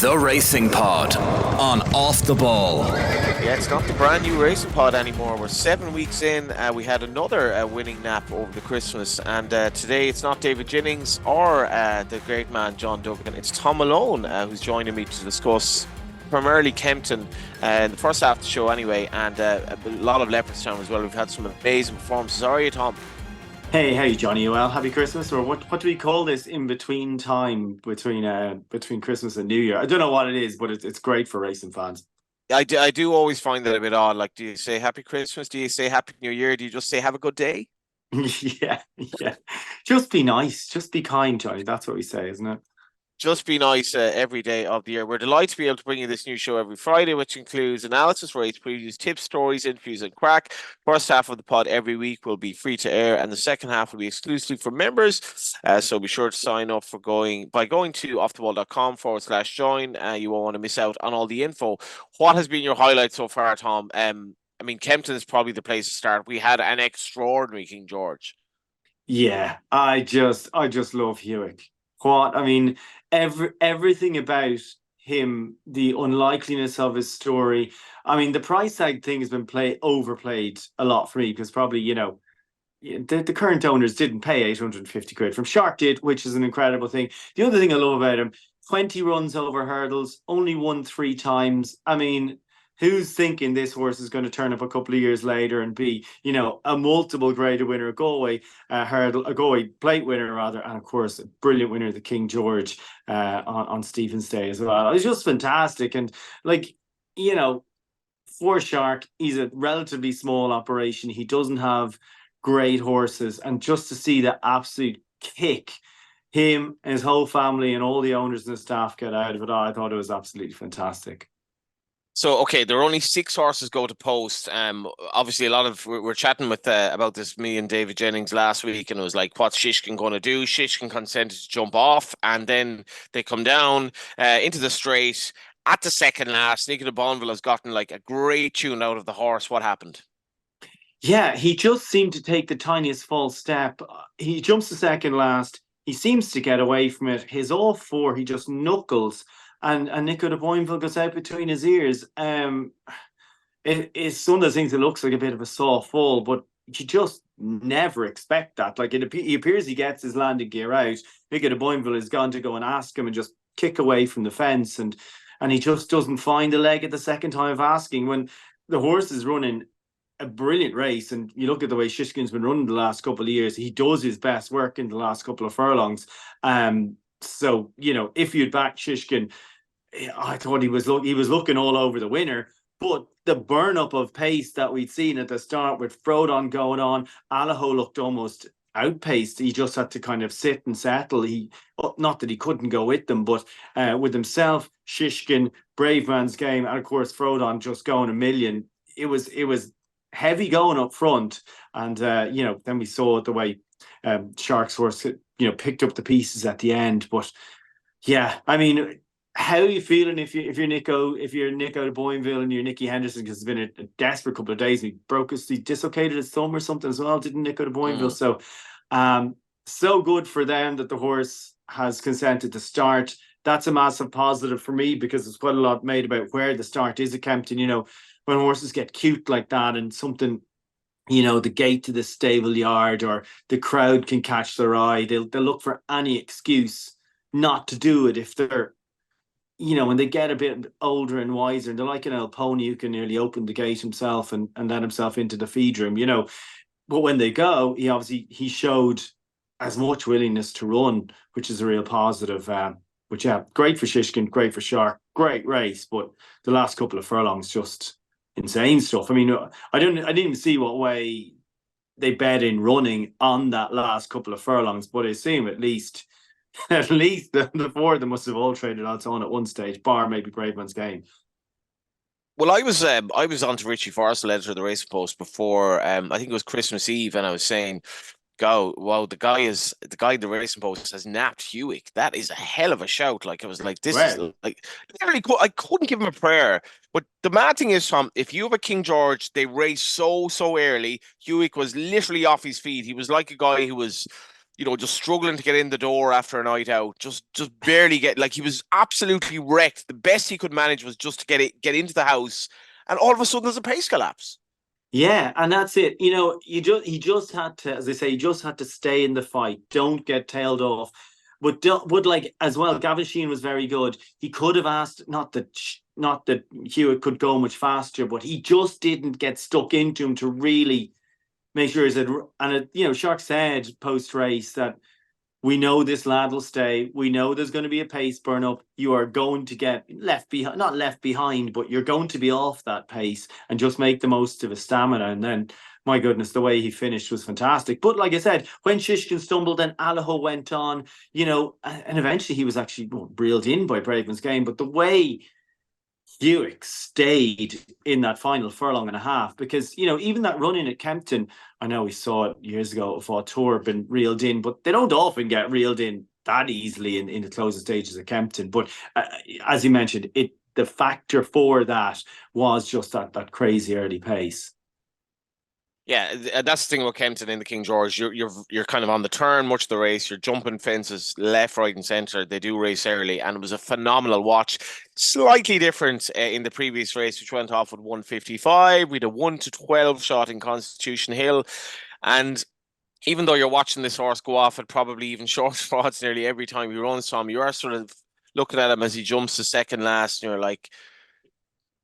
The Racing Pod on Off the Ball. Yeah, it's not the brand new Racing Pod anymore. We're 7 weeks in. We had another winning nap over the Christmas, and today it's not David Jennings or the great man John Duggan. It's Thom Malone who's joining me to discuss primarily Kempton in the first half of the show anyway, and a lot of Leopardstown as well. We've had some amazing performances. How are you, Tom? Hey, Johnny. Well, happy Christmas, or what do we call this in between time between Christmas and New Year? I don't know what it is, but it's great for racing fans. I do always find that a bit odd. Like, do you say Happy Christmas? Do you say Happy New Year? Do you just say Have a good day? Yeah. Just be nice, just be kind, Johnny. That's what we say, isn't it? Just be nice every day of the year. We're delighted to be able to bring you this new show every Friday, which includes analysis, race previews, tips, stories, interviews, and crack. First half of the pod every week will be free to air, and the second half will be exclusively for members. So be sure to sign up by going to offtheball.com/join. You won't want to miss out on all the info. What has been your highlight so far, Tom? I mean, Kempton is probably the place to start. We had an extraordinary King George. Yeah, I just love Hewitt. Everything about him, the unlikeliness of his story. I mean, the price tag thing has been overplayed a lot for me because probably, the current owners didn't pay 850 quid from Shark did, which is an incredible thing. The other thing I love about him, 20 runs over hurdles, only won 3 times. I mean, who's thinking this horse is going to turn up a couple of years later and be, a multiple graded winner, a Galway plate winner rather, and of course a brilliant winner of the King George on Stephen's Day as well. It was just fantastic. And for Shark, he's a relatively small operation. He doesn't have great horses, and just to see the absolute kick him, his whole family, and all the owners and the staff get out of it, I thought it was absolutely fantastic. So, okay, there are only 6 horses go to post. Obviously, we're chatting with about this, me and David Jennings last week, and it was like, what's Shishin going to do? Shishin consented to jump off, and then they come down into the straight at the second last. Nicola Bonville has gotten like a great tune out of the horse. What happened? Yeah, he just seemed to take the tiniest false step. He jumps the second last. He seems to get away from it. His all four, he just knuckles, and Nico de Boinville goes out between his ears. It's one of those things that looks like a bit of a soft fall, but you just never expect that. Like he appears he gets his landing gear out. Nico de Boinville is gone to go and ask him and just kick away from the fence, and he just doesn't find a leg at the second time of asking when the horse is running a brilliant race. And you look at the way Shishkin's been running the last couple of years, he does his best work in the last couple of furlongs. So if you'd back Shishkin, I thought he was looking all over the winner. But the burn up of pace that we'd seen at the start with Frodon going on, Alaho looked almost outpaced. He just had to kind of sit and settle. Not that he couldn't go with them, but with himself, Shishkin, Brave Man's Game, and of course Frodon just going a million. It was heavy going up front, and then we saw the way Shark's horse picked up the pieces at the end. But yeah, I mean, how are you feeling if you're Nico de Boinville and you're Nicky Henderson, because it's been a desperate couple of days. He dislocated his thumb or something as well, didn't Nico de Boinville? So so good for them that the horse has consented to start. That's a massive positive for me, because there's quite a lot made about where the start is at Kempton. When horses get cute like that and something, the gate to the stable yard or the crowd can catch their eye, they'll look for any excuse not to do it if they're, when they get a bit older and wiser. They're like an old pony who can nearly open the gate himself and let himself into the feed room, But when they go, he showed as much willingness to run, which is a real positive. Which, yeah, great for Shishkin, great for Shark, great race. But the last couple of furlongs, just insane stuff. I mean, I didn't even see what way they bet in running on that last couple of furlongs, but I seem at least the four of them must have all traded odds on at one stage, bar maybe Brave Man's Game. Well, I was on to Richie Forrest, the editor of the Racing Post, before I think it was Christmas Eve, and I was saying, "Go, wow, the guy in the Racing Post has napped Hewitt. That is a hell of a shout." Like, I was like, "This is like literally." I couldn't give him a prayer. But the mad thing is, Tom, if you have a King George, they race so early. Hewitt was literally off his feet. He was like a guy who was, just struggling to get in the door after a night out, just barely get, like, he was absolutely wrecked. The best he could manage was just to get into the house, and all of a sudden there's a pace collapse. Yeah, and that's it. He just had to, as I say, he just had to stay in the fight. Don't get tailed off. But like as well, Gavin Sheehan was very good. He could have asked, not that Hewitt could go much faster, but he just didn't get stuck into him to really make sure he said. And Shark said post race that we know this lad will stay. We know there's going to be a pace burn up. You are going to get left behind, not left behind, but you're going to be off that pace and just make the most of his stamina. And then, my goodness, the way he finished was fantastic. But like I said, when Shishin stumbled, then Alaho went on, and eventually he was actually reeled in by Braven's game. But the way Buick stayed in that final furlong and a half, because even that run in at Kempton, I know we saw it years ago for Tour been reeled in, but they don't often get reeled in that easily in the closing stages of Kempton. But as you mentioned, the factor for that was just that crazy early pace. Yeah, that's the thing about Kempton in the King George. You're kind of on the turn much of the race. You're jumping fences left, right, and centre. They do race early, and it was a phenomenal watch. Slightly different in the previous race, which went off at 1:55. We had a 1-12 shot in Constitution Hill, and even though you're watching this horse go off at probably even shorter odds nearly every time he runs, Tom, you are sort of looking at him as he jumps to second last, and you're like,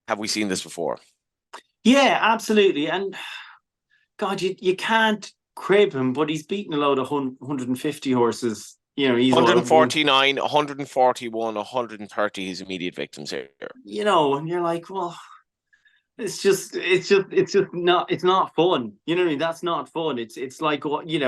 have we seen this before? Yeah, absolutely. And God, you can't crib him, but he's beaten a load of 150 horses. He's 149, 141, 130 his immediate victims here. And you're like, well, it's just not, it's not fun. You know what I mean? That's not fun. It's like what, this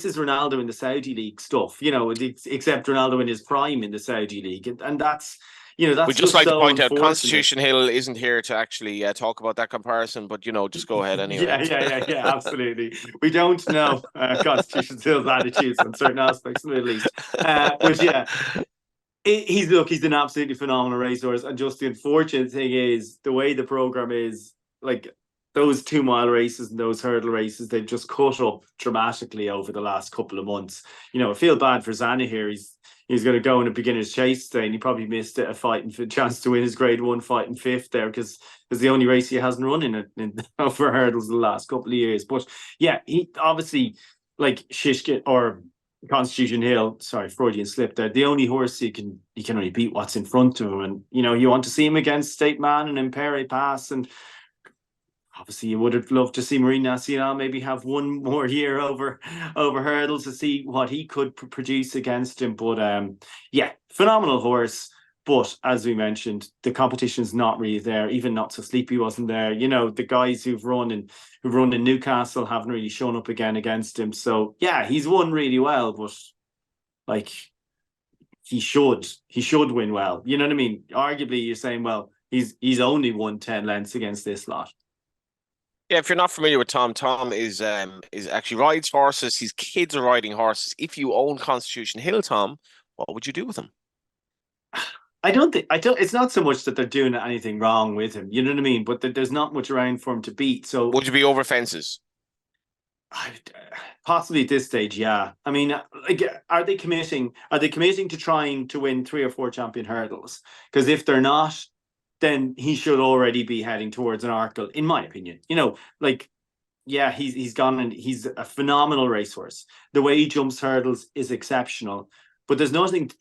is Ronaldo in the Saudi League stuff, except Ronaldo in his prime in the Saudi League. And that's, that's We'd just like so to point out unfortunate. Constitution Hill isn't here to actually talk about that comparison, but just go ahead anyway. Yeah, absolutely. We don't know Constitution Hill's attitudes on certain aspects of the Middle East. But yeah, he's an absolutely phenomenal racehorse. And just the unfortunate thing is the way the program is, like those 2 mile races and those hurdle races, they've just cut up dramatically over the last couple of months. I feel bad for Zana here. He's going to go in a beginner's chase today, and he probably missed a fighting for a chance to win his Grade 1 fighting fifth there, because it's the only race he hasn't run in over hurdles the last couple of years. But yeah, he obviously, like Shishkin or Constitution Hill, sorry, Freudian slip there. The only horse he can only beat what's in front of him, and you want to see him against State Man and Impere Pass, and obviously you would have loved to see Marine Nacional maybe have one more year over hurdles to see what he could produce against him. But yeah, phenomenal horse. But as we mentioned, the competition's not really there. Even Not So Sleepy wasn't there. The guys who've run in Newcastle haven't really shown up again against him. So yeah, he's won really well, but like he should win well. You know what I mean? Arguably, you're saying, well, he's only won 10 lengths against this lot. Yeah, if you're not familiar with Tom is actually rides horses. His kids are riding horses. If you own Constitution Hill, Tom, what would you do with him? I don't. It's not so much that they're doing anything wrong with him. You know what I mean? But there's not much around for him to beat. So would you be over fences? Possibly at this stage, yeah. I mean, like, are they committing to trying to win 3 or 4 champion hurdles? Because if they're not, then he should already be heading towards an Arkle, in my opinion. Yeah, he's gone, and he's a phenomenal racehorse. The way he jumps hurdles is exceptional, but there's nothing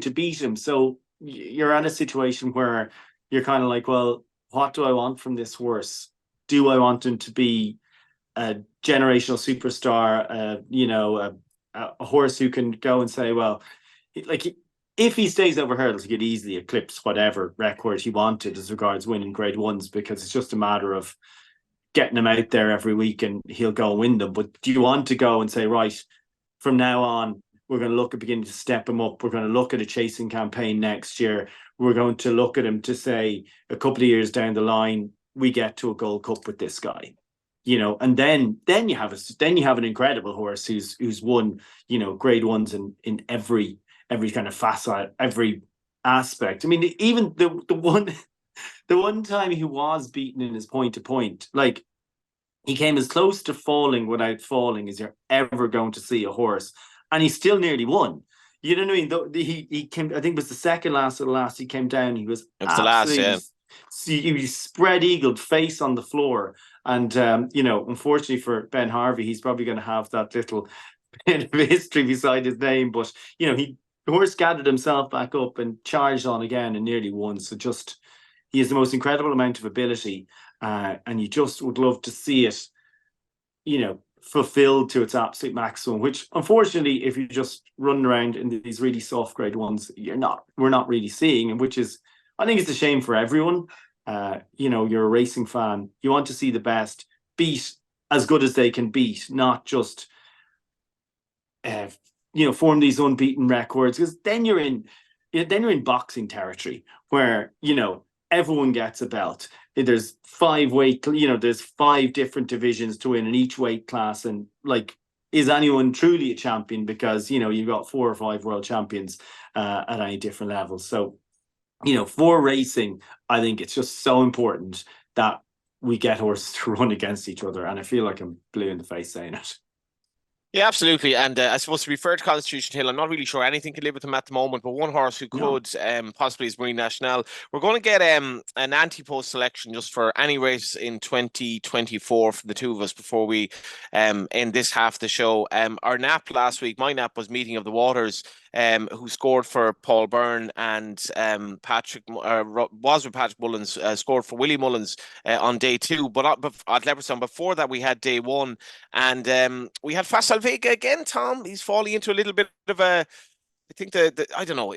to beat him. So you're at a situation where you're kind of like, well, what do I want from this horse? Do I want him to be a generational superstar? A horse who can go and say, well, like, if he stays over hurdles, he could easily eclipse whatever record he wanted as regards winning Grade 1s, because it's just a matter of getting him out there every week and he'll go and win them. But do you want to go and say, right, from now on, we're going to look at beginning to step him up. We're going to look at a chasing campaign next year. We're going to look at him to say a couple of years down the line, we get to a Gold Cup with this guy. And then you have an incredible horse who's won, Grade 1s in every kind of facet, every aspect. I mean, even the one time he was beaten in his point to point, like, He came as close to falling without falling as you're ever going to see a horse, and he still nearly won. You know what I mean? He came. I think it was the second last of the last. He came down. He was It was the last, absolutely. yeah. He was spread eagled, face on the floor, and unfortunately for Ben Harvey, he's probably going to have that little bit of history beside his name. But the horse gathered himself back up and charged on again and nearly won. So he has the most incredible amount of ability. And you just would love to see it, fulfilled to its absolute maximum, which unfortunately, if you're just running around in these really soft grade ones, we're not really seeing, and which is, I think it's a shame for everyone. You're a racing fan. You want to see the best beat as good as they can beat, not just, form these unbeaten records, because then you're in boxing territory where, everyone gets a belt. There's there's 5 different divisions to win in each weight class. And is anyone truly a champion? Because, you've got 4 or 5 world champions at any different levels. So, for racing, I think it's just so important that we get horses to run against each other. And I feel like I'm blue in the face saying it. Yeah, absolutely. And I suppose, to be fair to Constitution Hill, I'm not really sure anything can live with him at the moment, but one horse who could possibly is Marine Nationale. We're going to get an anti-post selection just for any race in 2024 from the two of us before we end this half of the show. Our nap last week, my nap, was Meeting of the Waters, who scored for Paul Byrne, and Patrick Mullins, scored for Willie Mullins on day 2. But at Leopardstown, before that, we had day 1, and we had Facile Vega again. Tom, he's falling into a little bit of a, I think I don't know,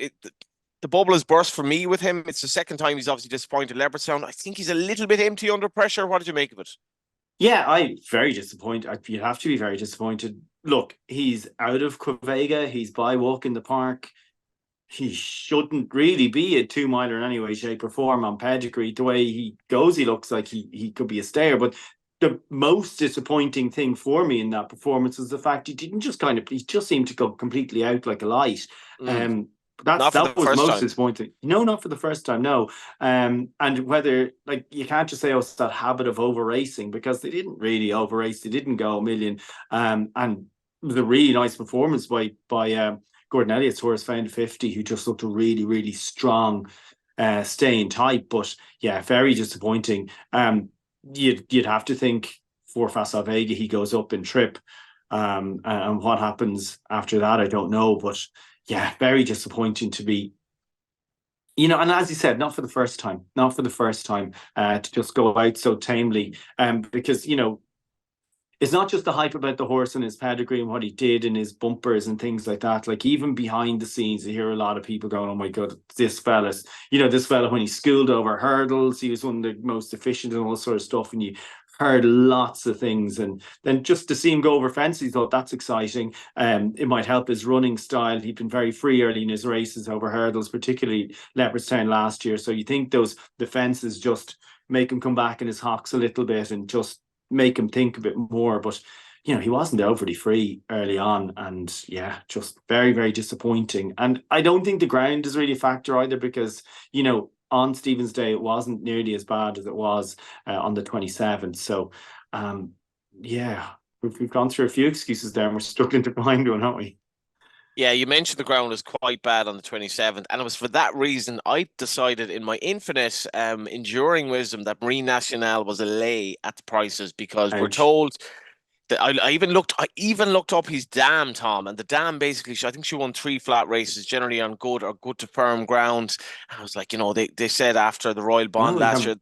the bubble has burst for me with him. It's the second time he's obviously disappointed Leopardstown. I think he's a little bit empty under pressure. What did you make of it? Yeah, I'm very disappointed. You'd have to be very disappointed. Look, he's out of Quevega. He's by Walk in the Park. He shouldn't really be a 2-miler in any way, shape, or form on pedigree. The way he goes, he looks like he could be a stayer. But the most disappointing thing for me in that performance is the fact he just seemed to go completely out like a light. That was most disappointing. No, not for the first time. No, and whether you can't just say it's that habit of over racing, because they didn't really over race. They didn't go a million. And it was a really nice performance by Gordon Elliott's horse Found 50, who just looked a really, really strong, staying tight. But yeah, very disappointing. You'd have to think for Facile Vega, he goes up in trip. And what happens after that, I don't know. But yeah, very disappointing to be, and as you said, not for the first time, to just go out so tamely. Because, it's not just the hype about the horse and his pedigree and what he did and his bumpers and things like that. Like, even behind the scenes, you hear a lot of people going, "Oh my God, this fella, when he schooled over hurdles, he was one of the most efficient and all sort of stuff." And you heard lots of things, and then just to see him go over fences, thought that's exciting. It might help his running style. He'd been very free early in his races over hurdles, particularly Leopardstown last year. So you think the fences just make him come back in his hocks a little bit and just make him think a bit more. But he wasn't overly free early on, and yeah, just very, very disappointing. And I don't think the ground is really a factor either, because on Stephen's Day it wasn't nearly as bad as it was on the 27th. So yeah, we've gone through a few excuses there, and we're struggling to find one, aren't we? Yeah, you mentioned the ground was quite bad on the 27th, and it was for that reason I decided, in my infinite enduring wisdom, that Marine Nationale was a lay at the prices, because we're told that I even looked up his dam, Tom, and the dam basically, I think she won 3 flat races, generally on good to firm ground. And I was like, they said after the Royal Bond last year,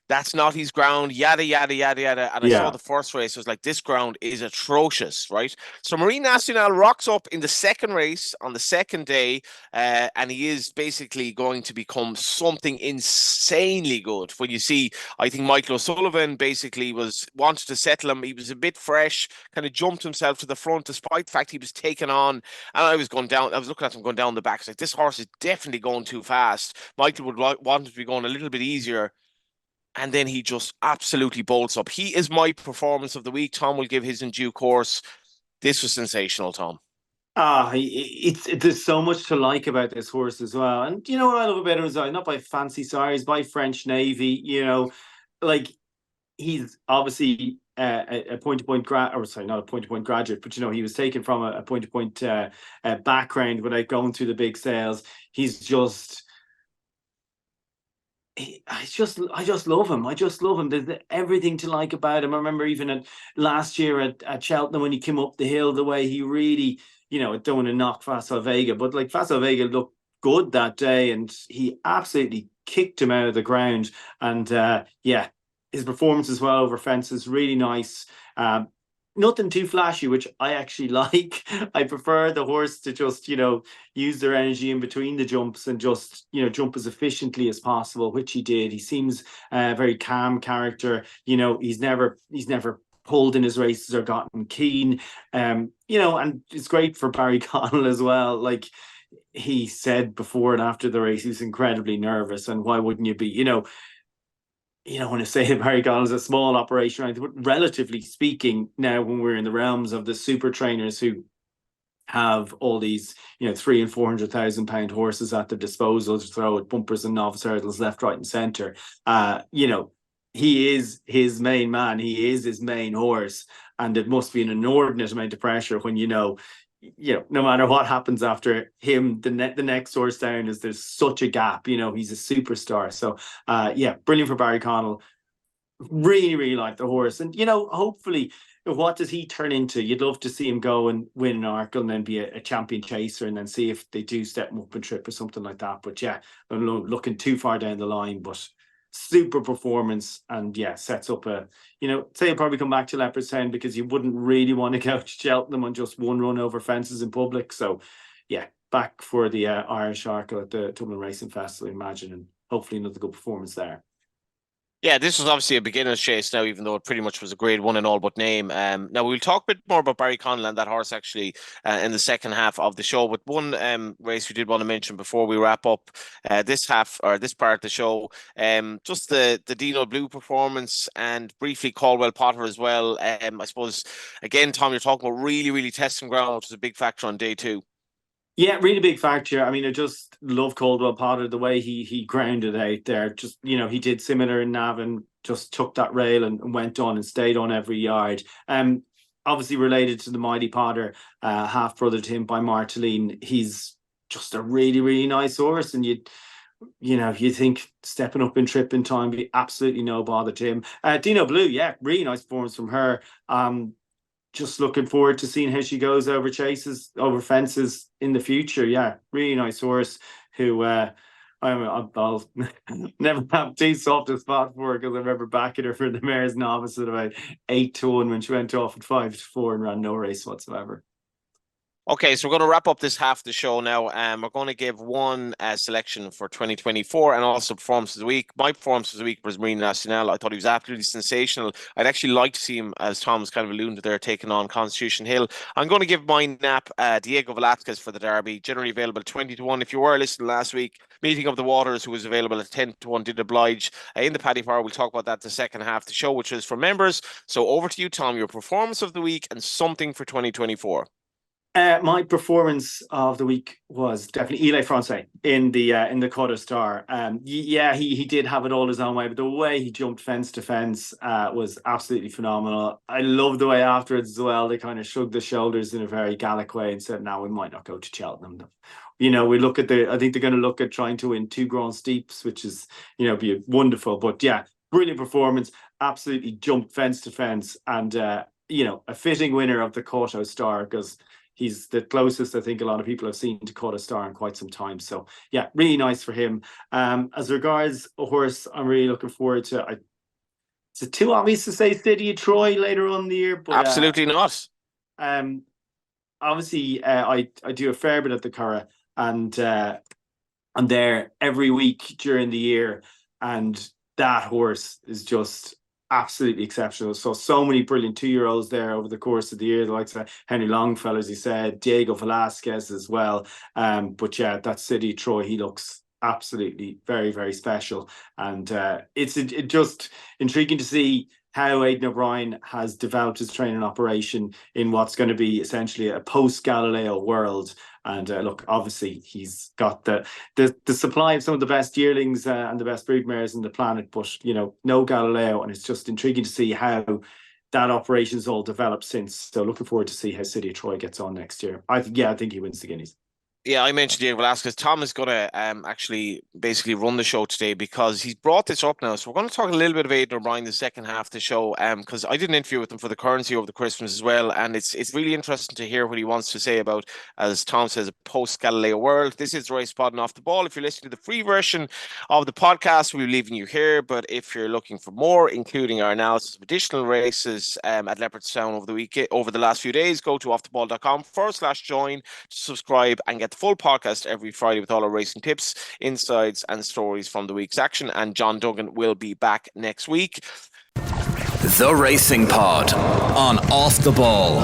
that's not his ground, yada, yada, yada, yada. And I saw the first race, I was like, this ground is atrocious, right? So Marine Nationale rocks up in the second race on the second day, and he is basically going to become something insanely good. When you see, I think Michael O'Sullivan basically wanted to settle him. He was a bit fresh, kind of jumped himself to the front, despite the fact he was taken on. And I was looking at him going down the back. It's like, this horse is definitely going too fast. Michael would want him to be going a little bit easier. And then he just absolutely bolts up. He is my performance of the week. Tom will give his in due course. This was sensational, Tom. There's so much to like about this horse as well. And you know what I love about him is not by fancy sires, by French Navy. He's obviously a point-to-point not a point-to-point graduate, but he was taken from a point-to-point background without going through the big sales. He's just. I just love him. I just love him. There's everything to like about him. I remember even last year at Cheltenham when he came up the hill, the way he really, I don't want to knock Facile Vega, but like Facile Vega looked good that day, and he absolutely kicked him out of the ground. And his performance as well over fences, really nice. Nothing too flashy, which I actually like. I prefer the horse to just, use their energy in between the jumps and just, jump as efficiently as possible, which he did. He seems a very calm character. He's never pulled in his races or gotten keen. And it's great for Barry Connell as well. Like he said before and after the race, he was incredibly nervous. And why wouldn't you be? You don't want to say that Barry Connell is a small operation, right? But relatively speaking, now when we're in the realms of the super trainers who have all these, 300,000 and 400,000 pound horses at their disposal to throw at bumpers and novice hurdles left, right, and centre, he is his main man. He is his main horse, and it must be an inordinate amount of pressure when no matter what happens after him, the next horse down is there's such a gap. He's a superstar. So brilliant for Barry Connell. Really, really like the horse. And hopefully, what does he turn into? You'd love to see him go and win an Arkle and then be a champion chaser, and then see if they do step him up and trip or something like that. But I'm not looking too far down the line, but super performance, and sets up say he'll probably come back to Leopardstown, because you wouldn't really want to go to Cheltenham on just one run over fences in public. So back for the Irish Arkle at the Dublin Racing Festival, I imagine, and hopefully another good performance there. Yeah, this was obviously a beginner's chase now, even though it pretty much was a grade one in all but name. Now, we'll talk a bit more about Barry Connell and that horse actually in the second half of the show. But one race we did want to mention before we wrap up this part of the show, just the Dino Blue performance, and briefly Caldwell Potter as well. I suppose, again, Tom, you're talking about really, really testing ground, which was a big factor on day two. Yeah, really big factor. I mean, I just love Caldwell Potter, the way he grounded out there. Just, he did similar in Navan, just took that rail and went on and stayed on every yard. Obviously related to the mighty Potter, half brother to him by Marteline. He's just a really, really nice horse, and you think stepping up in tripping time be absolutely no bother to him. Dino Blue, really nice performance from her. Just looking forward to seeing how she goes over over fences in the future. Yeah, really nice horse who I'll never have too soft a spot for her, because I remember backing her for the Mayor's Novice at about 8-1 when she went off at 5-4 and ran no race whatsoever. Okay, so we're going to wrap up this half of the show now. We're going to give one selection for 2024 and also performance of the week. My performance of the week was Marine Nationale. I thought he was absolutely sensational. I'd actually like to see him, as Tom was kind of alluding to there, taking on Constitution Hill. I'm going to give my nap Diego Velazquez for the Derby, generally available at 20-1. If you were listening last week, Meeting of the Waters, who was available at 10-1, did oblige in the Paddy Power. We'll talk about that the second half of the show, which is for members. So over to you, Tom, your performance of the week and something for 2024. My performance of the week was definitely Ile Francais in the Cote Star. He did have it all his own way, but the way he jumped fence to fence was absolutely phenomenal. I love the way afterwards as well, they kind of shrugged the shoulders in a very Gallic way and said, "No, we might not go to Cheltenham." We look at I think they're going to look at trying to win 2 Grand Steeps, which is, be wonderful. But brilliant performance, absolutely jumped fence to fence, and a fitting winner of the Cote Star, because he's the closest I think a lot of people have seen to Cote Star in quite some time. So really nice for him. As regards a horse I'm really looking forward to, is it too obvious to say City of Troy later on in the year? But absolutely not. Obviously I do a fair bit at the Curragh, and I'm there every week during the year, and that horse is just absolutely exceptional. So many brilliant 2-year-olds there over the course of the year, the likes of Henry Longfellow, as he said, Diego Velazquez as well. But that City of Troy, he looks absolutely very, very special, and it's just intriguing to see how Aidan O'Brien has developed his training operation in what's going to be essentially a post-Galileo world. And look, obviously he's got the supply of some of the best yearlings and the best brood mares on the planet, but no Galileo, and it's just intriguing to see how that operation's all developed since. So looking forward to see how City of Troy gets on next year. I think he wins the Guineas. Yeah, I mentioned Diego Velasquez. Thom is going to actually basically run the show today because he's brought this up now. So we're going to talk a little bit of Aidan O'Brien the second half of the show because I did an interview with him for the Currency over the Christmas as well. And it's really interesting to hear what he wants to say about, as Thom says, a post-Galileo world. This is Race Pod and Off the Ball. If you're listening to the free version of the podcast, we'll be leaving you here. But if you're looking for more, including our analysis of additional races at Leopardstown over the last few days, go to offtheball.com/join, subscribe, and get the full podcast every Friday with all our racing tips, insights, and stories from the week's action. And John Duggan will be back next week. The Racing Pod on Off the Ball.